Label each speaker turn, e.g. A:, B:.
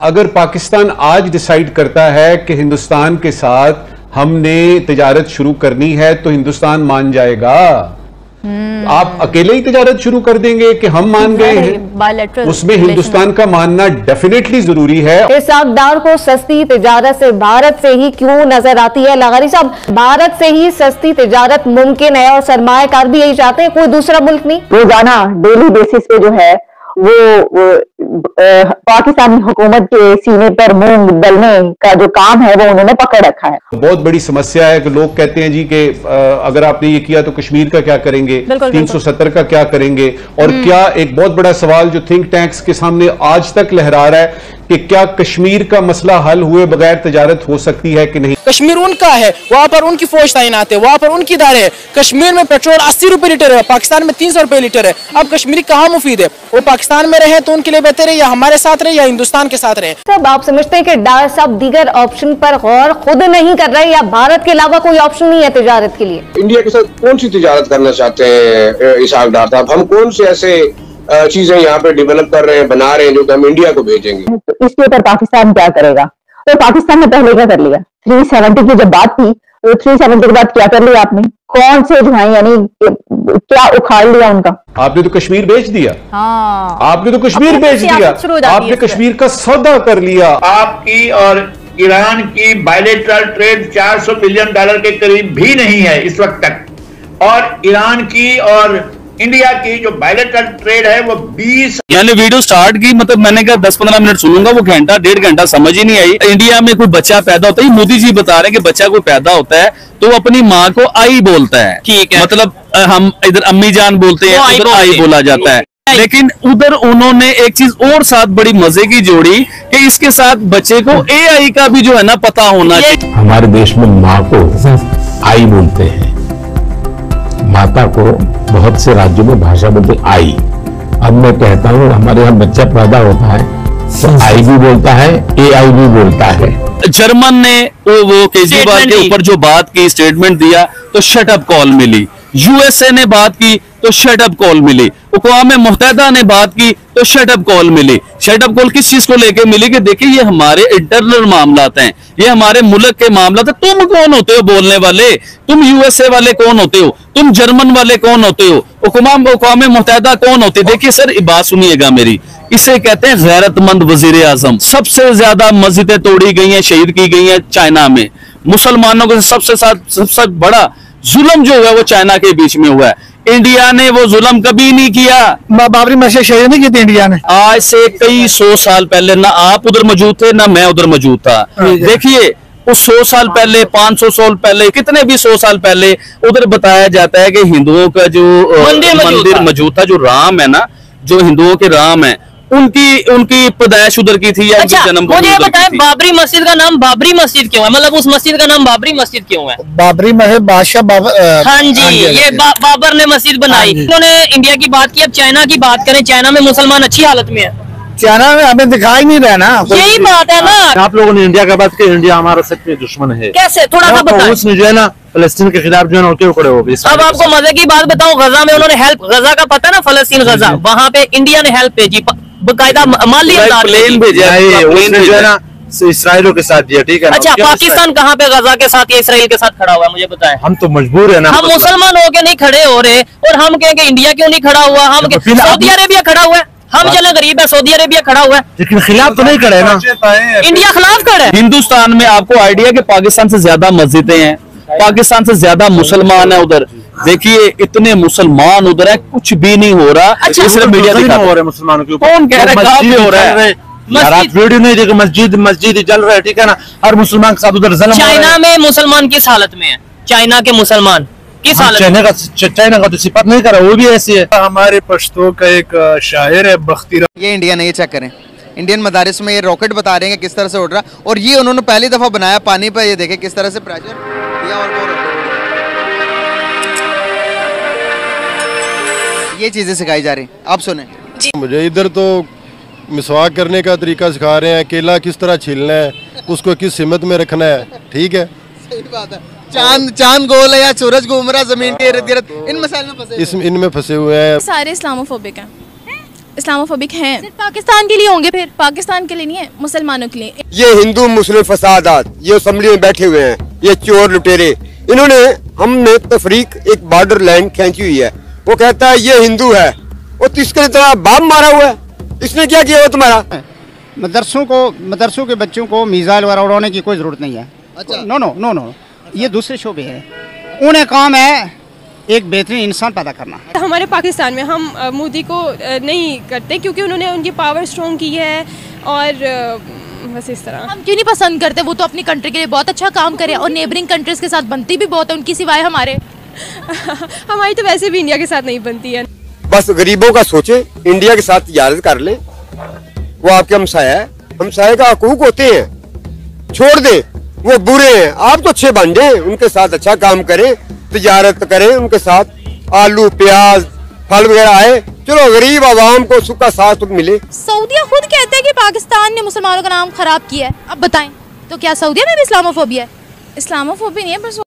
A: अगर पाकिस्तान आज डिसाइड करता है कि हिंदुस्तान के साथ हमने तिजारत शुरू करनी है तो हिंदुस्तान मान जाएगा। आप अकेले ही तिजारत शुरू कर देंगे कि हम मान गए हैं? उसमें हिंदुस्तान का मानना डेफिनेटली जरूरी है।
B: इस अक़दार को सस्ती तिजारत से भारत से ही क्यों नजर आती है? लगारी साहब, भारत से ही सस्ती तिजारत मुमकिन है और सरमायाकार भी यही चाहते हैं, कोई दूसरा मुल्क नहीं।
C: रोजाना डेली बेसिस पे जो है वो पाकिस्तानी हुकूमत के सीने पर मूंग दलने का जो काम है वो उन्होंने पकड़ रखा है।
A: बहुत बड़ी समस्या है कि लोग कहते हैं जी कि अगर आपने ये किया तो कश्मीर का क्या करेंगे, 370 का क्या करेंगे, और क्या एक बहुत बड़ा सवाल जो थिंक टैंक्स के सामने आज तक लहरा रहा है कि क्या कश्मीर का मसला हल हुए बगैर तिजारत हो सकती है कि नहीं।
D: कश्मीर उनका है, वहां पर उनकी फौज तैनात है, वहां पर उनकी इदारे है। कश्मीर में पेट्रोल 80 रुपए लीटर है, पाकिस्तान में 300 रुपए लीटर है। अब कश्मीरी कहाँ मुफीद है? वो पाकिस्तान में रहे तो उनके लिए बेहतर है, या हमारे साथ रहे या हिंदुस्तान के साथ रहे।
B: सब आप समझते हैं कि डार साहब दीगर ऑप्शन पर गौर खुद नहीं कर रहे, या भारत के अलावा कोई ऑप्शन नहीं है तिजारत के लिए?
E: इंडिया के साथ कौन सी तिजारत करना चाहते हैं इसहाक डार साहब? हम कौन से ऐसे चीजें यहाँ पे डेवलप कर रहे हैं, बना रहे हैं जो कि हम इंडिया को भेजेंगे?
C: तो इसके ऊपर पाकिस्तान क्या करेगा? तो पाकिस्तान ने पहले क्या कर लिया? 370 की जब बात थी तो 370 के बाद क्या कर लिया आपने? कौन से जो है यानी क्या उखाड़ लिया उनका?
A: आपने तो कश्मीर बेच दिया।
B: हाँ,
A: आपने तो कश्मीर बेच दिया, आपने कश्मीर का सौदा कर लिया।
F: आपकी और ईरान की बायलेटरल ट्रेड $400 बिलियन के करीब भी नहीं है इस वक्त तक, और ईरान की और इंडिया की जो बायलेटरल ट्रेड है वो 20।
G: यानी वीडियो स्टार्ट की, मतलब मैंने कहा 10-15 मिनट सुनूंगा, वो घंटा 1.5 घंटा समझ ही नहीं आई। इंडिया में कोई बच्चा पैदा होता है, मोदी जी बता रहे हैं कि बच्चा कोई पैदा होता है तो वो अपनी माँ को आई बोलता है। ठीक है, मतलब हम इधर अम्मी जान बोलते हैं, उधर आई बोला जाता है। लेकिन उधर उन्होंने एक चीज और साथ बड़ी मजे की जोड़ी कि इसके साथ बच्चे को AI का भी जो है ना पता होना चाहिए।
H: हमारे देश में माँ को आई बोलते हैं, माता को बहुत से राज्यों में भाषा बोलते आई। अब मैं कहता हूँ हमारे यहाँ बच्चा पैदा होता है तो आई भी बोलता है, AI भी बोलता है।
G: जर्मन ने वो केजरीवाल के ऊपर जो बात की, स्टेटमेंट दिया तो शट अप कॉल मिली। USA ने बात की तो शट अप कॉल मिली। अक़वाम मुत्तहिदा ने बात की तो शट अप कॉल मिली। शट अप कॉल किस चीज को लेके मिली कि देखिए ये हमारे इंटरनल मामलात हैं, ये हमारे मुल्क के मामलात हैं। तुम कौन होते हो बोलने वाले? तुम USA वाले कौन होते हो? तुम जर्मन वाले कौन होते हो? अक़वाम मुत्तहिदा कौन होती? देखिए सर, बात सुनिएगा मेरी, इसे कहते हैं गैरतमंद वजीर आजम। सबसे ज्यादा मस्जिदें तोड़ी गई हैं, शहीद की गई हैं चाइना में। मुसलमानों के सबसे बड़ा जुल्म जो है वो चाइना के बीच में हुआ है। इंडिया ने वो जुल्म कभी नहीं किया।
D: बाबरी मस्जिद शहीद नहीं की थी इंडिया ने।
G: आज से कई 100 साल पहले ना आप उधर मौजूद थे ना मैं उधर मौजूद था। देखिए उस 100 साल पहले, 500 साल पहले, कितने भी 100 साल पहले उधर बताया जाता है कि हिंदुओं का जो मंदिर मौजूद था, जो राम है ना, जो हिंदुओं के राम है, उनकी पैदाइश उधर की थी या
I: अच्छा,
G: जन्म
I: मुझे ये बताएं बाबरी मस्जिद का नाम बाबरी मस्जिद क्यों है? मतलब उस मस्जिद का नाम बाबरी मस्जिद क्यों है?
D: बाबरी मस्जिद बादशाह बाबर।
I: हाँ जी, ये बाबर ने मस्जिद बनाई। उन्होंने इंडिया की बात की, अब चाइना की बात करें। चाइना में मुसलमान अच्छी हालत में है।
D: चाइना में हमें दिखाई नहीं रहा ना,
I: यही बात है ना।
J: आप लोगों ने इंडिया का बात की, इंडिया हमारा सबसे दुश्मन है।
I: कैसे? थोड़ा सा बताएं।
J: उसने जो है ना फलस्तीन के खिलाफ जो है ना उनके खड़े हो गए।
I: अब आपको मजे की बात बताऊं, गजा में उन्होंने हेल्प, गजा का पता है ना, फलस्तीन गजा, वहाँ पे इंडिया ने हेल्प भेजी, बकायदा माली
G: प्लेन भेजा
J: जो है ना इसराइलों के साथ दिया। ठीक है।
I: अच्छा, पाकिस्तान कहाँ पे गजा के साथ या इसराइल के साथ खड़ा हुआ है? मुझे बताएं।
J: हम तो मजबूर है ना,
I: हम मुसलमान होके नहीं खड़े हो रहे, और हम कहेंगे इंडिया क्यों नहीं खड़ा हुआ? हम सऊदी अरेबिया खड़ा हुआ है, हम चले गरीब है, सऊदी अरेबिया खड़ा हुआ है,
J: लेकिन खिलाफ तो नहीं खड़े ना।
I: इंडिया खिलाफ खड़े।
G: हिंदुस्तान में आपको आइडिया कि पाकिस्तान से ज्यादा मस्जिदें हैं, पाकिस्तान से ज्यादा मुसलमान है उधर। देखिए इतने मुसलमान उधर है, कुछ भी नहीं हो रहा।
I: अच्छा,
G: सिर्फ मीडिया दिखा हो रहा है
J: मुसलमानों के ऊपर।
G: कौन कह रहा है कहाँ पे हो रहा है?
J: वीडियो नहीं देखो, मस्जिद जल रहा है। ठीक है ना, हर मुसलमान के साथ उधर जुल्म।
I: चाइना में मुसलमान किस हालत में है? चाइना के मुसलमान किस हालत?
J: चाइना का तो सिफत नहीं करा, वो भी ऐसी है।
K: हमारे पश्तो का एक शायर है बख्ती।
L: ये इंडिया नहीं, चेक करें इंडियन मदारिस में ये रॉकेट बता रहे हैं कि किस तरह से उड़ रहा, और ये उन्होंने पहली दफा बनाया पानी पर। ये देखें किस तरह से प्रेशर दिया, और वो ये चीजें सिखाई जा रही। आप सुने।
K: मुझे इधर तो मिसवाक करने का तरीका सिखा रहे हैं, केला किस तरह छीलना है, उसको किस हिम्मत में रखना है। ठीक है,
L: सही बात है। चांद गोल है या सूरज घूम रहा जमीन के इर्द गिर्द, इन मसाइल में फंसे,
K: इनमें फंसे हुए हैं।
M: सारे इस्लामोफोबिक हैं। इस्लामोफोबिक हैं। सिर्फ पाकिस्तान के लिए होंगे? फिर पाकिस्तान के लिए नहीं है, मुसलमानों के लिए।
N: ये हिंदू मुस्लिम फसादात, ये असेंबली में बैठे हुए हैं, ये चोर लुटेरे, इन्होंने हमने तफरीक एक बॉर्डर लाइन खींची हुई है। वो कहता है ये हिंदू है, वो तो इसके तरह बाप मारा हुआ है, इसने क्या किया वो तुम्हारा?
O: मदरसों के बच्चों को मिसाइल वगैरह उड़ाने की कोई जरूरत नहीं है।
L: अच्छा।
O: नो, ये दूसरे शोबे है। उन्हें काम है एक बेहतरीन इंसान पैदा करना।
P: हमारे पाकिस्तान में हम मोदी को नहीं करते क्योंकि उन्होंने उनकी पावर स्ट्रॉन्ग की है और बस इस तरह।
M: हम क्यों नहीं पसंद करते? वो तो अपनी कंट्री के लिए बहुत अच्छा काम करे और नेबरिंग कंट्रीज के साथ बनती भी बहुत है उनकी, सिवाय हमारे।
P: हमारी तो वैसे भी इंडिया के साथ नहीं बनती है।
N: बस गरीबों का सोचे, इंडिया के साथ तिजारत कर ले, वो आपके हमसाया है, हमसाये का हकूक होते हैं, छोड़ दे, वो बुरे हैं, आप तो अच्छे बन जाए, उनके साथ अच्छा काम करें, तिजारत करें उनके साथ, आलू प्याज फल वगैरह आए, चलो गरीब आवाम को सुख का साथ मिले।
M: सऊदीया खुद कहते हैं कि पाकिस्तान ने मुसलमानों का नाम खराब किया है, अब बताएं तो क्या सऊदीया में भी इस्लामोफोबिया है? इस्लामोफोबिया नहीं है, बस